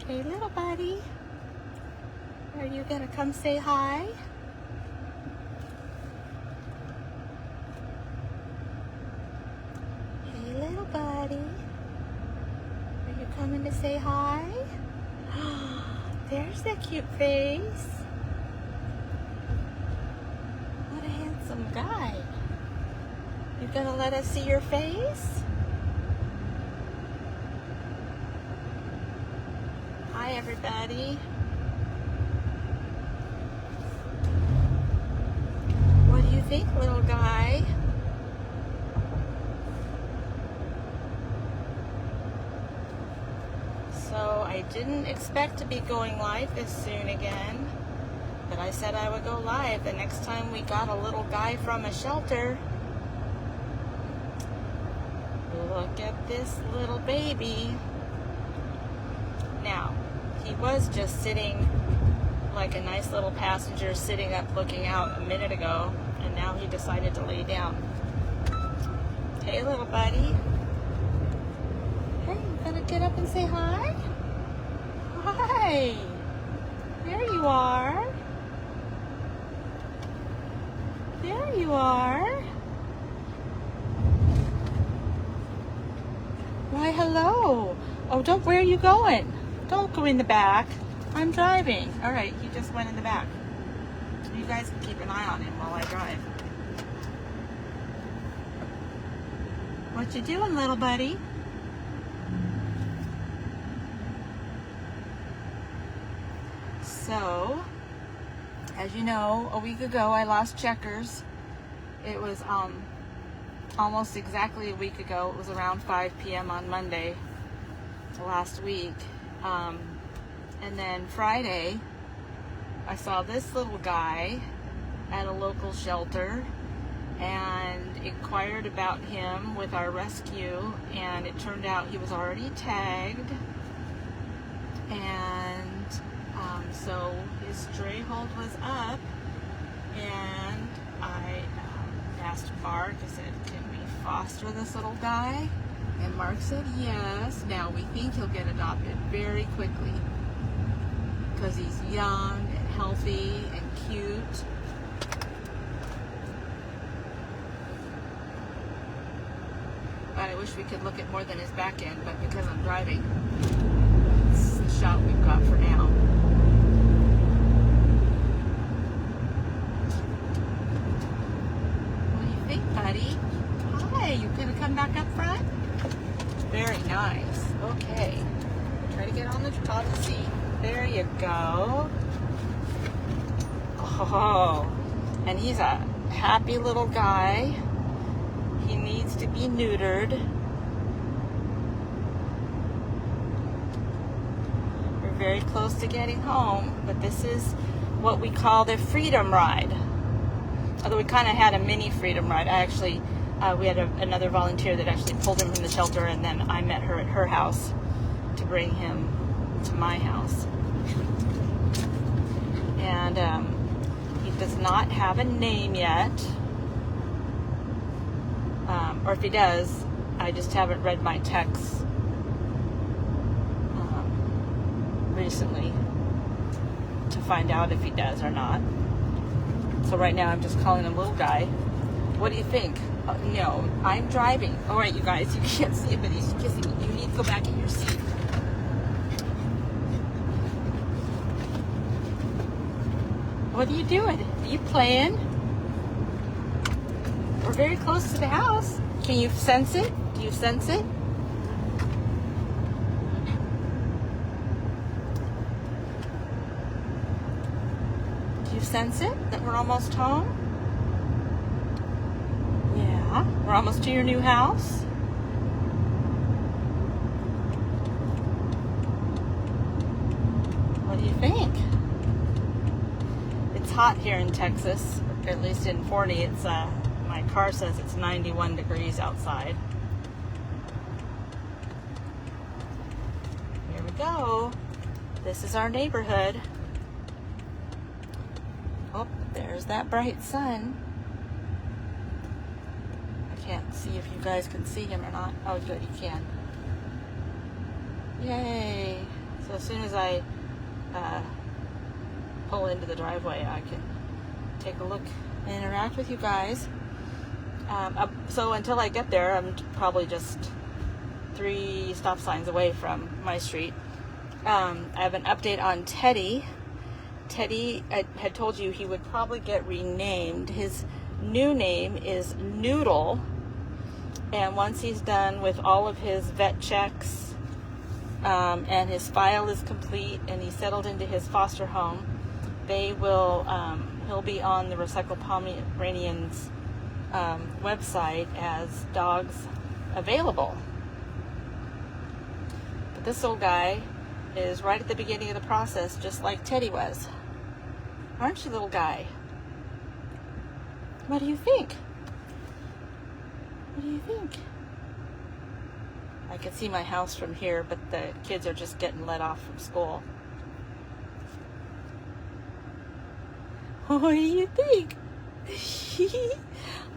Hey, little buddy. Are you gonna come say hi? Hey, little buddy. Are you coming to say hi? There's that cute face. What a handsome guy. You gonna let us see your face? Hi, everybody. What do you think, little guy? So I didn't expect to be going live this soon again, but I said I would go live the next time we got a little guy from a shelter. Look at this little baby. Now, he was just sitting like a nice little passenger sitting up looking out a minute ago, and now he decided to lay down. Hey, little buddy. Hey, you gonna get up and say hi? Hi. There you are. There you are. Why, hello. Oh, where are you going? Don't go in the back. I'm driving. All right, he just went in the back. You guys can keep an eye on him while I drive. What you doing, little buddy? So, as you know, a week ago I lost Checkers. It was almost exactly a week ago. It was around 5 p.m. on Monday last week. And then Friday, I saw this little guy at a local shelter and inquired about him with our rescue, and it turned out he was already tagged, and so his stray hold was up, and I asked Mark, I said, can we foster this little guy? And Mark said yes. Now we think he'll get adopted very quickly because he's young and healthy and cute. But I wish we could look at more than his back end, but because I'm driving, it's the shot we've got for now. What do you think, buddy? Hi, you gonna come back up front? Very nice. Okay. Try to get on the top seat. There you go. Oh, and he's a happy little guy. He needs to be neutered. We're very close to getting home, but this is what we call the freedom ride. Although we kind of had a mini freedom ride. We had another volunteer that actually pulled him from the shelter, and then I met her at her house to bring him to my house. And he does not have a name yet. Or if he does, I just haven't read my texts recently to find out if he does or not. So right now I'm just calling him little guy. What do you think? No, I'm driving. All right, you guys, you can't see it, but he's kissing me. You need to go back in your seat. What are you doing? Are you playing? We're very close to the house. Can you sense it? Do you sense it? Do you sense it? That we're almost home? Yeah, we're almost to your new house. What do you think? It's hot here in Texas, or at least in Forney. It's my car says it's 91 degrees outside. Here we go. This is our neighborhood. Oh, there's that bright sun. I can't see if you guys can see him or not. Oh, good, you can. Yay. So as soon as I pull into the driveway, I can take a look and interact with you guys. So until I get there, I'm probably just 3 stop signs away from my street. I have an update on Teddy. Teddy, I had told you he would probably get renamed. His new name is Noodle. And once he's done with all of his vet checks, and his file is complete and he's settled into his foster home, they will, he'll be on the Recycle Pomeranian's website as dogs available. But this old guy is right at the beginning of the process, just like Teddy was. Aren't you, little guy? What do you think? What do you think? I can see my house from here, but the kids are just getting let off from school. What do you think?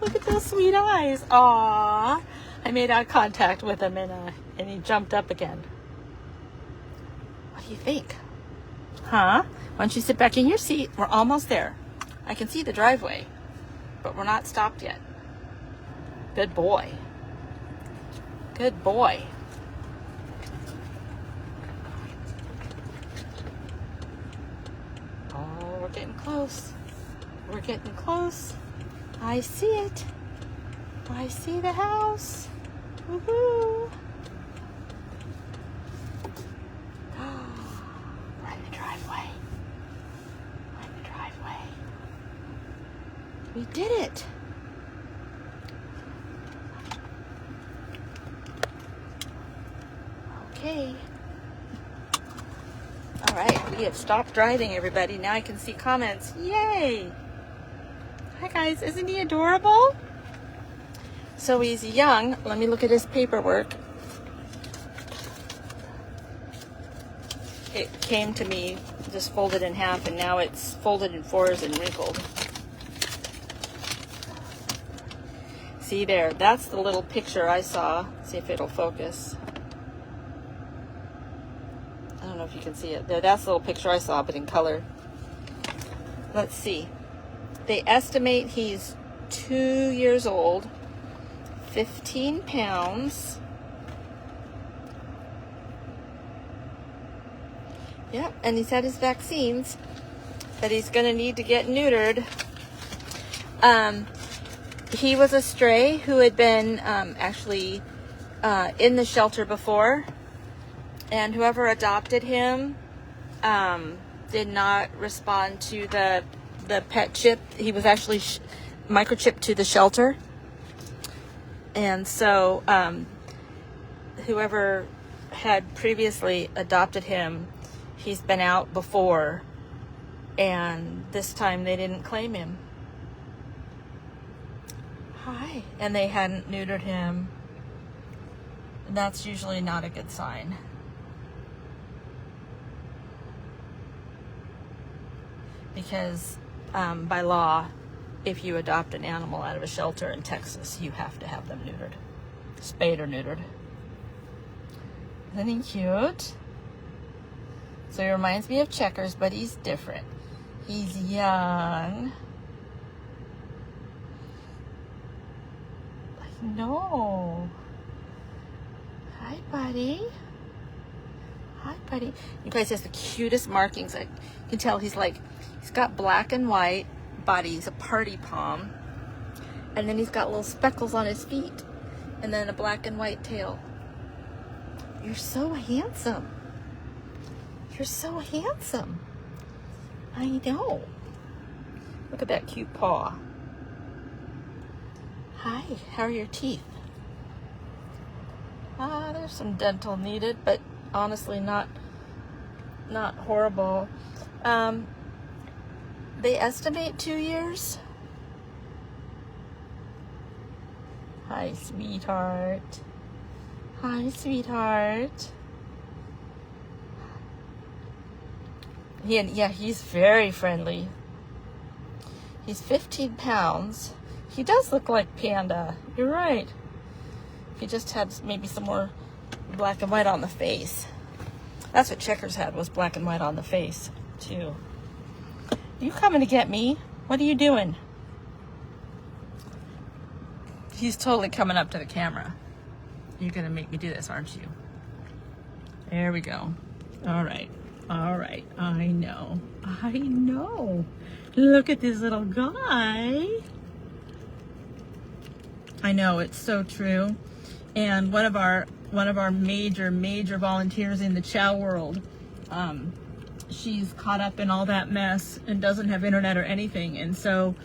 Look at those sweet eyes. Aww. I made eye contact with him and he jumped up again. What do you think? Huh? Why don't you sit back in your seat? We're almost there. I can see the driveway, but we're not stopped yet. Good boy. Good boy. Oh, we're getting close. We're getting close. I see it. I see the house. Woohoo. We're in the driveway. We're in the driveway. We did it. Okay. All right, we have stopped driving, everybody. Now I can see comments. Yay! Hi, guys. Isn't he adorable? So he's young. Let me look at his paperwork. It came to me just folded in half, and now it's folded in 4s and wrinkled. See there? That's the little picture I saw. See if it'll focus. I don't know if you can see it. There, that's the little picture I saw, but in color. Let's see. They estimate he's 2 years old, 15 pounds. Yep, and he's had his vaccines, but he's going to need to get neutered. He was a stray who had been actually in the shelter before. And whoever adopted him did not respond to the pet chip. He was actually microchipped to the shelter. And so whoever had previously adopted him, he's been out before. And this time they didn't claim him. Hi. And they hadn't neutered him. And that's usually not a good sign. Because by law, if you adopt an animal out of a shelter in Texas, you have to have them neutered. Spayed or neutered. Isn't he cute? So he reminds me of Checkers, but he's different. He's young. I know. Hi, buddy. Hi, buddy. You guys, has the cutest markings. I can tell he's got black and white body. He's a party pom. And then he's got little speckles on his feet. And then a black and white tail. You're so handsome. You're so handsome. I know. Look at that cute paw. Hi, how are your teeth? There's some dental needed, but honestly not horrible. They estimate 2 years. Hi, sweetheart. Hi, sweetheart. Yeah, he's very friendly. He's 15 pounds. He does look like Panda. You're right. He just had maybe some more black and white on the face. That's what Checkers had, was black and white on the face, too. You coming to get me? What are you doing? He's totally coming up to the camera. You're going to make me do this, aren't you? There we go. All right. All right. I know. I know. Look at this little guy. I know, it's so true. And one of our major volunteers in the chow world, she's caught up in all that mess and doesn't have internet or anything. And so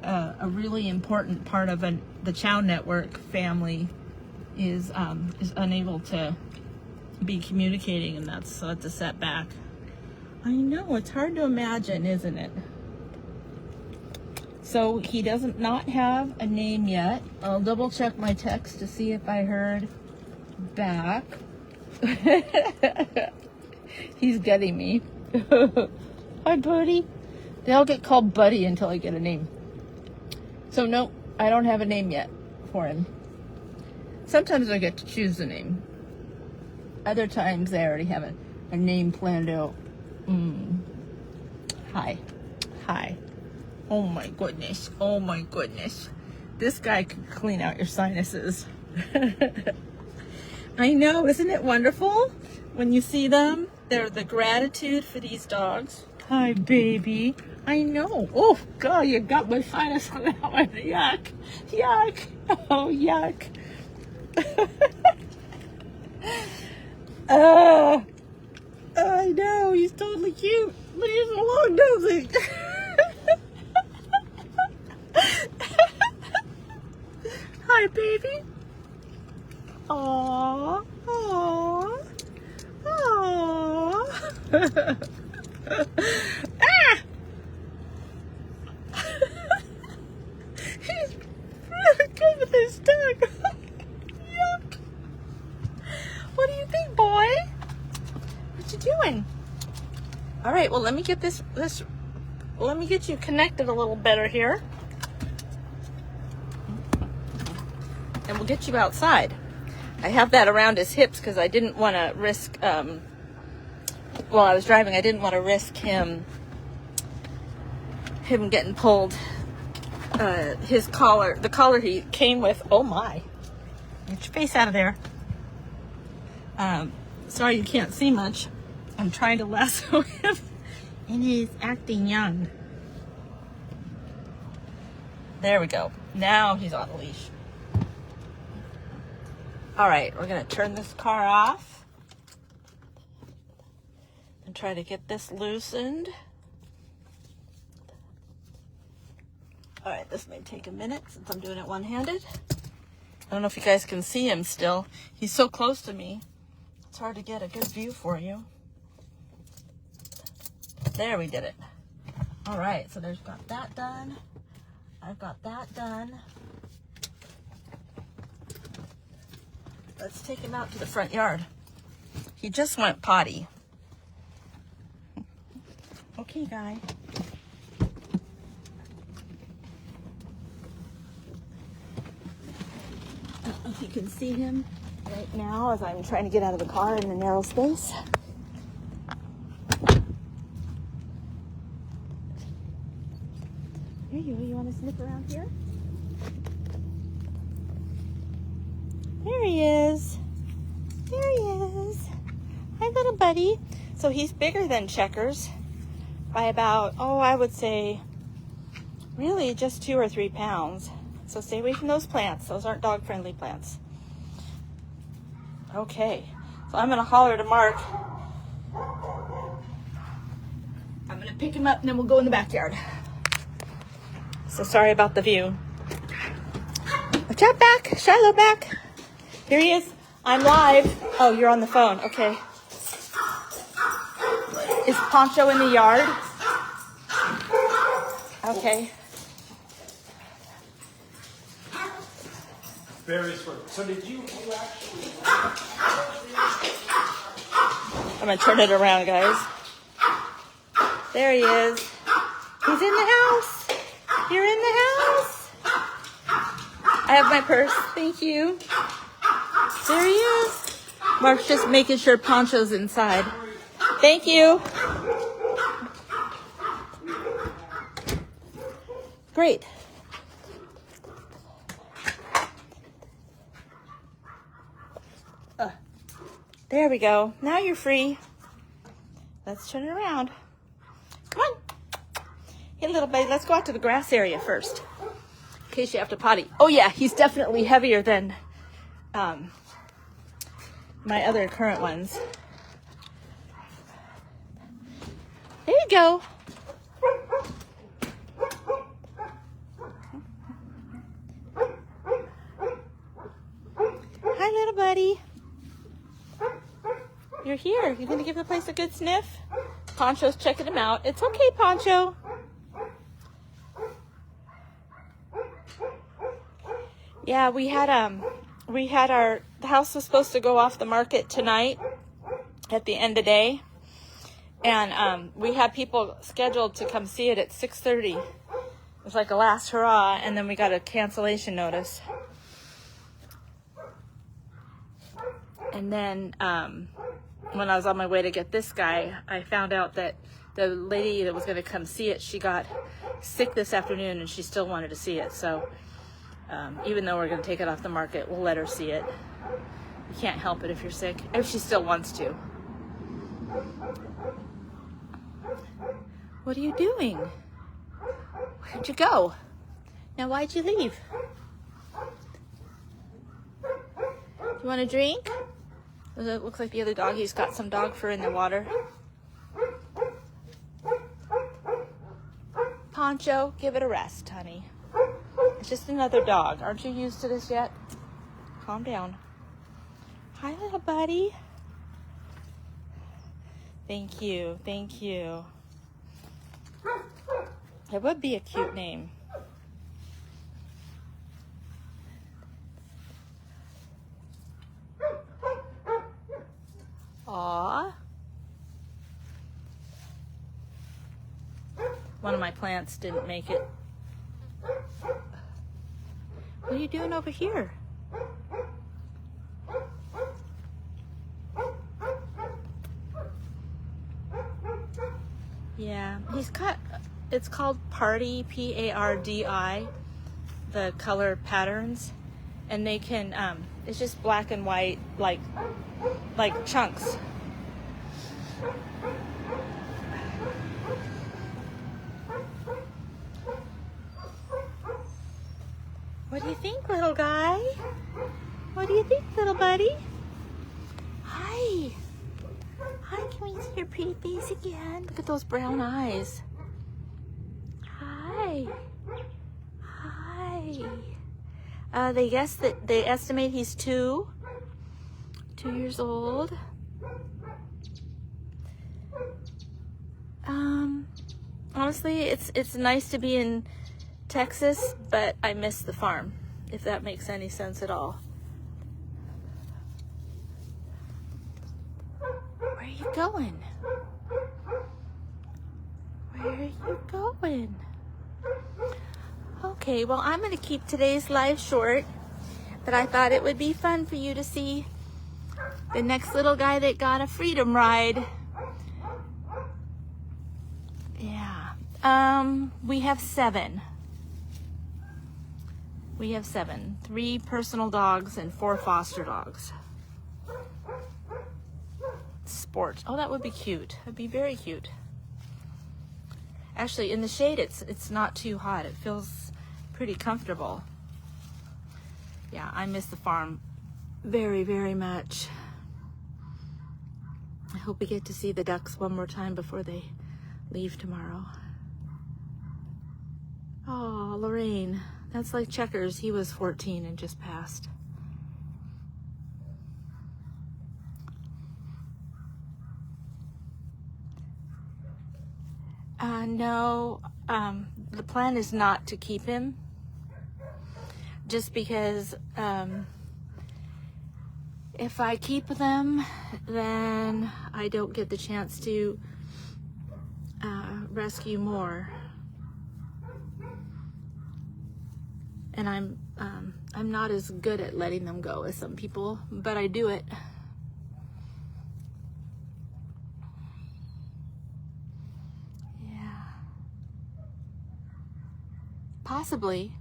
a really important part of the chow network family is unable to be communicating, and that's a setback. I know, it's hard to imagine, isn't it? So he doesn't not have a name yet. I'll double check my text to see if I heard back. He's getting me. Hi, buddy. They all get called buddy until I get a name. So no, I don't have a name yet for him. Sometimes I get to choose the name. Other times I already have a name planned out. Hi. Hi. Oh my goodness. Oh my goodness. This guy could clean out your sinuses. I know, isn't it wonderful? When you see them, they're the gratitude for these dogs. Hi, baby. I know. Oh, God, you got my sinus on that one. Yuck. Yuck. Oh, yuck. I know, he's totally cute, but he's a long nosing. Hi, baby. Aww, aww, aww. Ah! He's really good with his tongue. Yuck. What do you think, boy? What you doing? All right, well, let me get let me get you connected a little better here. And we'll get you outside. I have that around his hips because I didn't want to risk, while I was driving, I didn't want to risk him getting pulled. His collar, the collar he came with, oh my. Get your face out of there. Sorry you can't see much. I'm trying to lasso him and he's acting young. There we go. Now he's on a leash. All right, we're gonna turn this car off and try to get this loosened. All right, this may take a minute since I'm doing it one-handed. I don't know if you guys can see him still. He's so close to me. It's hard to get a good view for you. There, we did it. All right, so there's got that done. I've got that done. Let's take him out to the front yard. He just went potty. Okay, guy. I don't know if you can see him right now as I'm trying to get out of the car in the narrow space. Here you go. You want to sniff around here? There he is. There he is. Hi, little buddy. So he's bigger than Checkers by about, I would say, really just 2 or 3 pounds. So stay away from those plants. Those aren't dog-friendly plants. Okay. So I'm going to holler to Mark. I'm going to pick him up and then we'll go in the backyard. So sorry about the view. Chat back. Shiloh back. Here he is. I'm live. Oh, you're on the phone. Okay. Is Poncho in the yard? Okay. Very swift. So did you actually... I'm going to turn it around, guys. There he is. He's in the house. You're in the house. I have my purse. Thank you. There he is. Mark's just making sure Poncho's inside. Thank you. Great. There we go. Now you're free. Let's turn it around. Come on. Hey, little buddy, let's go out to the grass area first. In case you have to potty. Oh, yeah, he's definitely heavier than my other current ones. There you go. Hi, little buddy. You're here. You gonna give the place a good sniff? Poncho's checking him out. It's okay, Poncho. Yeah, the house was supposed to go off the market tonight at the end of the day. And we had people scheduled to come see it at 6:30. It was like a last hurrah, and then we got a cancellation notice. And then when I was on my way to get this guy, I found out that the lady that was going to come see it, she got sick this afternoon, and she still wanted to see it. So even though we're going to take it off the market, we'll let her see it. You can't help it if you're sick, if she still wants to. What are you doing? Where'd you go? Now, why'd you leave? You want a drink? It looks like the other doggy's got some dog fur in the water. Poncho, give it a rest, honey. It's just another dog. Aren't you used to this yet? Calm down. Hi, little buddy. Thank you. Thank you. That would be a cute name. Aww. One of my plants didn't make it. What are you doing over here? Yeah, he's got, it's called Pardi, P-A-R-D-I, the color patterns. And they can, it's just black and white, like chunks. What do you think, little guy? What do you think, little buddy? Hi. Hi, can we see your pretty face again? Look at those brown eyes. Hi. Hi. They estimate he's 2 years old. Honestly, it's nice to be in Texas, but I miss the farm, if that makes any sense at all. Where are you going? Where are you going? Okay, well, I'm going to keep today's live short, but I thought it would be fun for you to see the next little guy that got a freedom ride. Yeah. We have 7. We have 7. 3 personal dogs and 4 foster dogs. Sport. Oh, that would be cute. That'd be very cute. Actually, in the shade, it's not too hot. It feels pretty comfortable. Yeah, I miss the farm very, very much. I hope we get to see the ducks one more time before they leave tomorrow. Oh, Lorraine. That's like Checkers. He was 14 and just passed. No, the plan is not to keep him, just because if I keep them, then I don't get the chance to rescue more. And I'm not as good at letting them go as some people, but I do it. Possibly.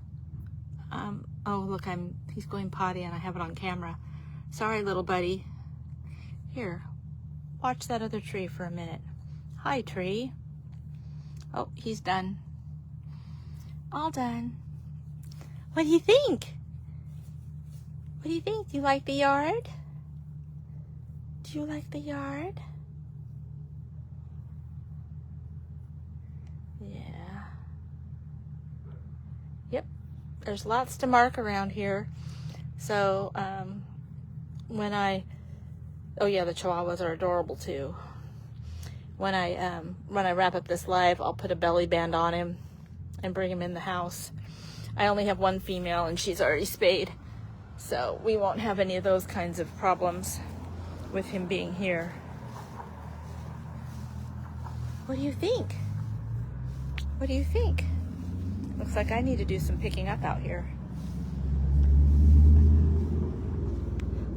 Oh, look, he's going potty and I have it on camera. Sorry, little buddy. Here, watch that other tree for a minute. Hi, tree. Oh, he's done. All done. What do you think? What do you think? Do you like the yard? Do you like the yard? Yeah. Yep. There's lots to mark around here. So, oh yeah, the Chihuahuas are adorable too. When I wrap up this live, I'll put a belly band on him and bring him in the house. I only have one female and she's already spayed, so we won't have any of those kinds of problems with him being here. What do you think? What do you think? Looks like I need to do some picking up out here.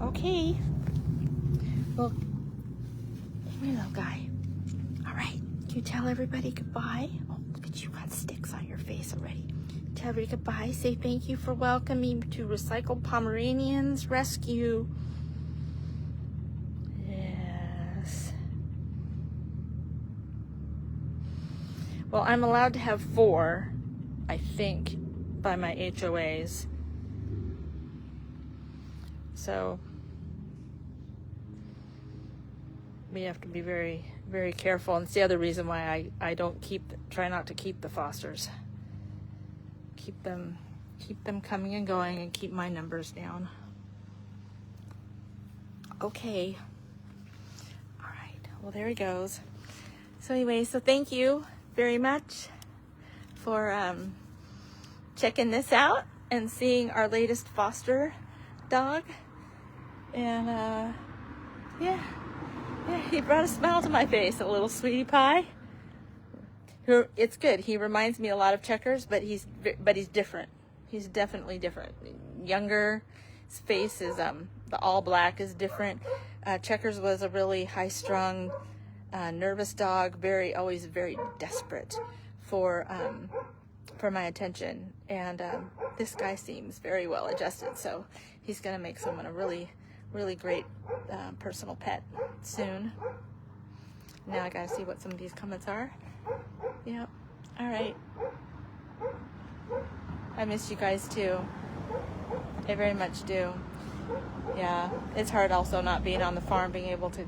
Okay. Well, hey, little guy. All right. Can you tell everybody goodbye? Oh, look at you, got sticks on your face already. Tell everybody goodbye. Say thank you for welcoming to Recycled Pomeranians Rescue. Yes. Well, I'm allowed to have 4, I think, by my HOAs. So we have to be very, very careful. And it's the other reason why I try not to keep the fosters. Keep them coming and going and keep my numbers down. Okay. All right. Well, there he goes. So anyway, so thank you very much for checking this out and seeing our latest foster dog. And yeah, he brought a smile to my face, a little sweetie pie. It's good. He reminds me a lot of Checkers, but he's different. He's definitely different. Younger. His face is the all black is different. Checkers was a really high-strung, nervous dog, always very desperate for my attention. And this guy seems very well adjusted, so he's gonna make someone a really, really great personal pet soon. Now I gotta see what some of these comments are. Yep. All right. I miss you guys too. I very much do. Yeah. It's hard also not being on the farm, being able to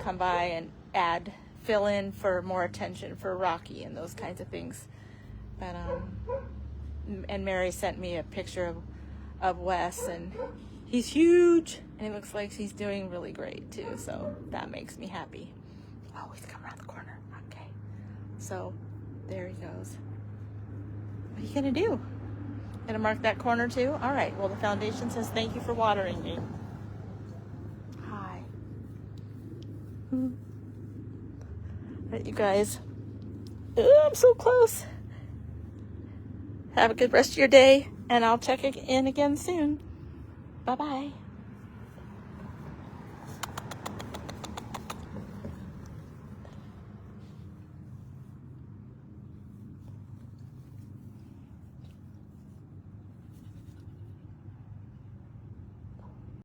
come by and fill in for more attention for Rocky and those kinds of things. But and Mary sent me a picture of Wes, and he's huge, and it looks like he's doing really great too. So that makes me happy. Oh, he's come around the corner. Okay. So there he goes. What are you gonna do? Gonna mark that corner too? All right. Well, the foundation says thank you for watering me. Hi. All right, you guys. Ooh, I'm so close. Have a good rest of your day, and I'll check in again soon. Bye-bye.